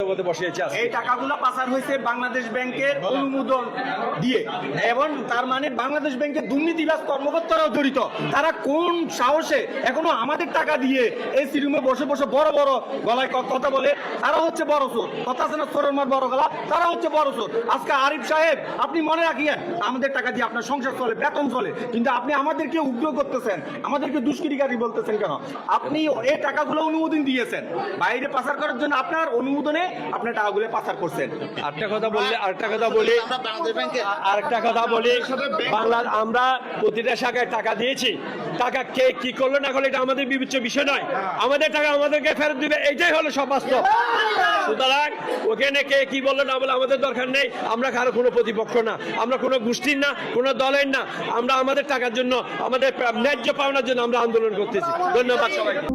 মধ্যে বসিয়েছে। এই টাকাগুলো পাচার হয়েছে বাংলাদেশ ব্যাংকের অনুমোদন দিয়ে, এবং তার মানে বাংলাদেশ ব্যাংকের দুর্নীতিবাজ কর্মকর্তারাও জড়িত। তারা কোন সাহসে এখনো আমাদের টাকা দিয়ে এই সিরুমে বসে বসে বড় বড় গলায় কথা বলে? তারা হচ্ছে বড় চোর। কথা আছে না, চোরের মার বড় গলা, তারা হচ্ছে বড় চোর। আজকে আরিফ সাহেব, আপনি মনে রাখিয়েন, আমাদের টাকা দিয়ে আপনার সংসার চলে, বেতন চলে, কিন্তু আপনি আমাদেরকে উগ্র করতেছেন, আমাদেরকে দুষ্কৃতিকারী বলতেছেন কেন? আপনি এই টাকাগুলো অনুমোদন দিয়েছেন বাইরে পাচার করার জন্য, আপনার অনুমোদনে আপনার টাকাগুলো পাচার করছেন। আরেকটা কথা বলি, বাংলা আমরা প্রতিটা শাখায় টাকা দিয়েছি। টাকা কে কি করলো না করলো এটা আমাদের বিবেচ্য বিষয় নয়। আমাদের টাকা আমাদেরকে ফেরত দিবে, এইটাই হলো সব বাস্তব। সুতরাং ওখানে কে কি বললো না বলে আমাদের দরকার নেই। আমরা কারো কোনো প্রতিপক্ষ না, আমরা কোনো গোষ্ঠীর না, কোনো দলের না। আমরা আমাদের টাকার জন্য, আমাদের ন্যায্য পাওনার জন্য আমরা আন্দোলন করতেছি। ধন্যবাদ সবাইকে।